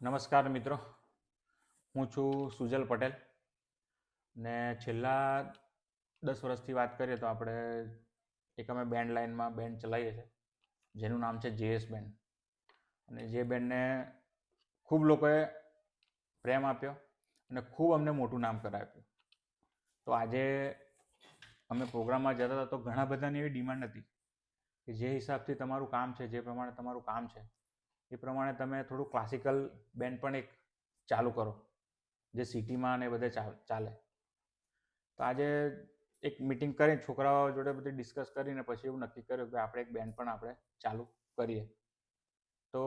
નમસ્કાર મિત્રો, હું છું સુજલ પટેલ ને છેલ્લા 10 વર્ષથી વાત કરીએ તો આપણે એક અમે બેન્ડ લાઇનમાં બેન્ડ ચલાવીએ છીએ જેનું નામ છે જેએસ બેન્ડ. અને જે બેન્ડને ખૂબ લોકોએ પ્રેમ આપ્યો અને ખૂબ અમને મોટું નામ કરાવ્યું. તો આજે અમે પ્રોગ્રામમાં જતા હતા તો ઘણા બધાની એવી ડિમાન્ડ હતી કે જે હિસાબથી તમારું કામ છે, જે પ્રમાણે તમારું કામ છે એ પ્રમાણે તમે થોડું ક્લાસિકલ બેન્ડ પણ એક ચાલુ કરો જે સિટીમાં ને બધે ચાલે. તો આજે એક મિટિંગ કરીને છોકરાઓ જોડે બધી ડિસ્કસ કરીને પછી એવું નક્કી કર્યું કે આપણે એક બેન્ડ પણ આપણે ચાલુ કરીએ. તો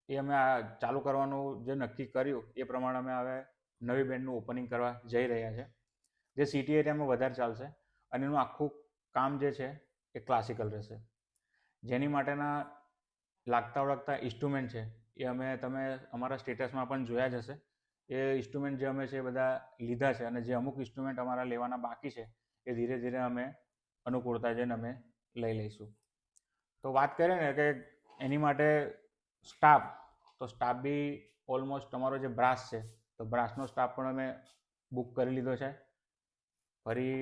એ અમે આ ચાલુ કરવાનું જે નક્કી કર્યું એ પ્રમાણે અમે હવે નવી બેન્ડનું ઓપનિંગ કરવા જઈ રહ્યા છે જે સિટી એરિયામાં વધારે ચાલશે અને એનું આખું કામ જે છે એ ક્લાસિકલ રહેશે. જેની માટેના લાગતા ઓળખતા ઇન્સ્ટ્રુમેન્ટ છે એ તમે અમારા સ્ટેટસમાં પણ જોયા જ હશે. એ ઇન્સ્ટ્રુમેન્ટ જે અમે છે એ બધા લીધા છે અને જે અમુક ઇન્સ્ટ્રુમેન્ટ અમારા લેવાના બાકી છે એ ધીરે ધીરે અમે અનુકૂળતા જઈને અમે લઈ લઈશું. તો વાત કરીએ ને કે એની માટે સ્ટાફ બી ઓલમોસ્ટ તમારો જે બ્રાસ છે તો બ્રાસનો સ્ટાફ પણ અમે બુક કરી લીધો છે. ફરી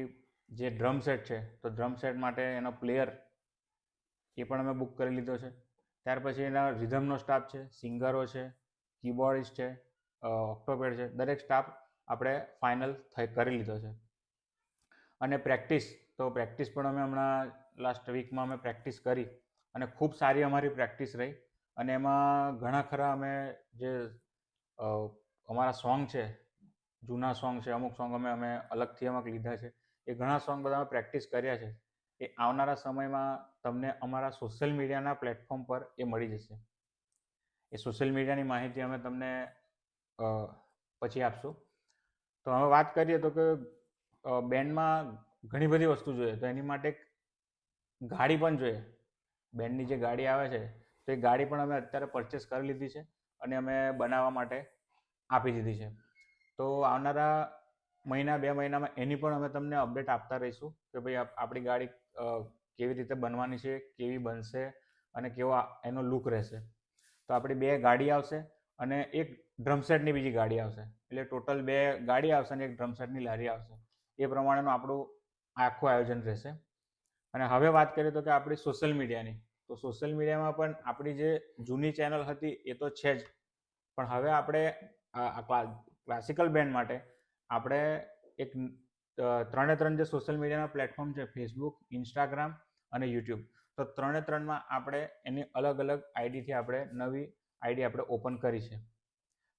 જે ડ્રમ સેટ છે તો ડ્રમ સેટ માટે એનો પ્લેયર એ પણ અમે બુક કરી લીધો છે. ત્યાર પછી એના રિધમનો સ્ટાફ છે, સિંગરો છે, કીબોર્ડિસ્ટ છે, ઓક્ટોપેડ છે, દરેક સ્ટાફ આપણે ફાઇનલ કરી લીધો છે. અને પ્રેક્ટિસ પણ અમે હમણાં લાસ્ટ વીકમાં અમે પ્રેક્ટિસ કરી અને ખૂબ સારી અમારી પ્રેક્ટિસ રહી. અને એમાં ઘણા ખરા અમે જે અમારા સોંગ છે, જૂના સોંગ છે, અમુક સોંગ અમે અલગથી અમુક લીધા છે, એ ઘણા સોંગ બધા અમે પ્રેક્ટિસ કર્યા છે. એ આવનારા સમયમાં તમને અમારા સોશિયલ મીડિયાના પ્લેટફોર્મ પર એ મળી જશે. એ સોશિયલ મીડિયાની માહિતી અમે તમને પછી આપશું. તો હવે વાત કરીએ તો કે બેન્ડમાં ઘણી બધી વસ્તુ જોઈએ તો એની માટે એક ગાડી પણ જોઈએ. બેન્ડની જે ગાડી આવે છે તો એ ગાડી પણ અમે અત્યારે પરચેસ કરી લીધી છે અને અમે બનાવવા માટે આપી દીધી છે. તો આવનારા મહિના 2 મહિનામાં એની પણ અમે તમને અપડેટ આપતા રહીશું કે ભાઈ આપણી ગાડી કેવી રીતે બનવાની છે, કેવી બનશે અને કેવો એનો લુક રહેશે. તો આપણી 2 ગાડી આવશે અને એક ડ્રમસેટની બીજી ગાડી આવશે, એટલે ટોટલ 2 ગાડી આવશે અને એક ડ્રમસેટની લારી આવશે. એ પ્રમાણેનું આપણું આખું આયોજન રહેશે. અને હવે વાત કરીએ તો કે આપણી સોશિયલ મીડિયાની, તો સોશિયલ મીડિયામાં પણ આપણી જે જૂની ચેનલ હતી એ તો છે જ, પણ હવે આપણે ક્લાસિકલ બેન્ડ માટે આપણે એક 3 જે સોશિયલ મીડિયાના પ્લેટફોર્મ છે, ફેસબુક, ઇન્સ્ટાગ્રામ અને યુટ્યુબ, તો 3માં આપણે એની અલગ અલગ આઈડીથી આપણે નવી આઈડી આપણે ઓપન કરી છે.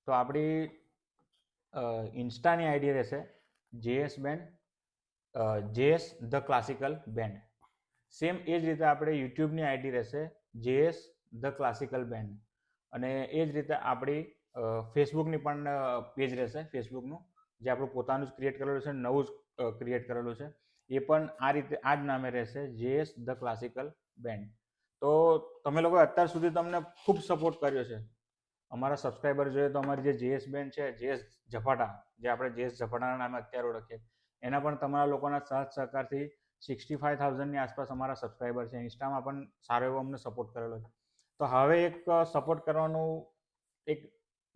તો આપણી ઇન્સ્ટાની આઈડી રહેશે JS band, JS the classical band. Same એ જ રીતે આપણે યુટ્યુબની આઈડી રહેશે જેએસ ધ ક્લાસિકલ બેન્ડ. અને એ જ રીતે આપણી ફેસબુકની પણ પેજ રહેશે, ફેસબુકનું જે આપણું પોતાનું જ ક્રિએટ કરેલું છે, નવું જ ક્રિએટ કરેલું છે. એ પણ આ રીતે આ જ નામે રહેશે જેએસ ધ ક્લાસિકલ બેન્ડ. તો તમે લોકો અત્યાર સુધી તમને ખૂબ સપોર્ટ કર્યો છે. અમારા સબસ્ક્રાઈબર જોઈએ તો અમારી જે જેએસ બેન્ડ છે, જેએસ ઝપાટા, જે આપણે જેએસ ઝપાટાના નામે અત્યારે ઓળખીએ, એના પણ તમારા લોકોના સાથ સહકારથી 65,000ની આસપાસ અમારા સબસ્ક્રાઈબર છે. ઇન્સ્ટામાં પણ સારો એવો અમને સપોર્ટ કરેલો છે. તો હવે એક સપોર્ટ કરવાનું એક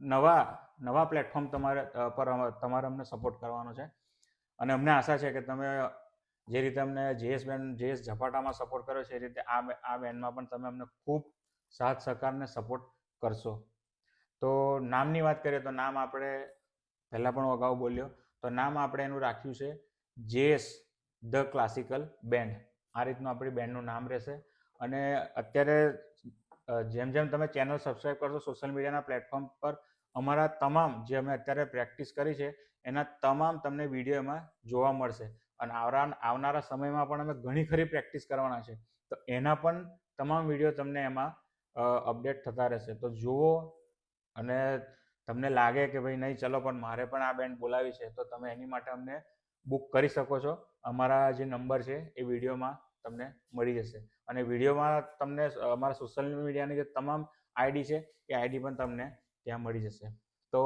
નવા પ્લેટફોર્મ તમારે અમને સપોર્ટ કરવાનો છે. અને અમને આશા છે કે તમે જે રીતે અમને જેએસ ઝપાટામાં સપોર્ટ કર્યો છે એ રીતે આ બેન્ડમાં પણ તમે અમને ખૂબ સાથ સહકાર ને સપોર્ટ કરશો. તો નામની વાત કરીએ તો નામ આપણે પહેલાં પણ અગાઉ બોલ્યો, તો નામ આપણે એનું રાખ્યું છે જેએસ ધ ક્લાસિકલ બેન્ડ. આ રીતનું આપણી બેન્ડનું નામ રહેશે. અને અત્યારે જેમ જેમ તમે ચેનલ સબસ્ક્રાઈબ કરશો સોશિયલ મીડિયાના પ્લેટફોર્મ પર, અમારા તમામ જે અમે અત્યારે પ્રેક્ટિસ કરી છે એના તમામ તમને વિડીયો એમાં જોવા મળશે. અને આવનારા સમયમાં પણ અમે ઘણી ખરી પ્રેક્ટિસ કરવાના છે, તો એના પણ તમામ વિડીયો તમને એમાં અપડેટ થતા રહેશે. તો જુઓ અને તમને લાગે કે ભાઈ નહીં ચલો પણ મારે પણ આ બેન્ડ બોલાવી છે, તો તમે એની માટે અમને બુક કરી શકો છો. અમારા જે નંબર છે એ વિડીયોમાં તમને મળી જશે. અને વિડીયોમાં તમને અમારા સોશિયલ મીડિયાની જે તમામ આઈડી છે એ આઈડી પણ તમને ત્યાં મળી જશે. તો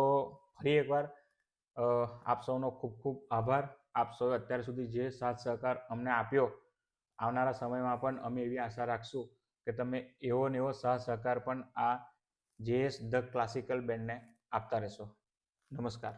ફરી એકવાર આપ સૌનો ખૂબ ખૂબ આભાર. આપ સૌ અત્યાર સુધી જે સાથ સહકાર અમને આપ્યો, આવનારા સમયમાં પણ અમે એવી આશા રાખશું કે તમે એવો ને એવો સાથ સહકાર પણ આ જેએસ ધ ક્લાસિકલ બેન્ડને આપતા રહેશો. નમસ્કાર.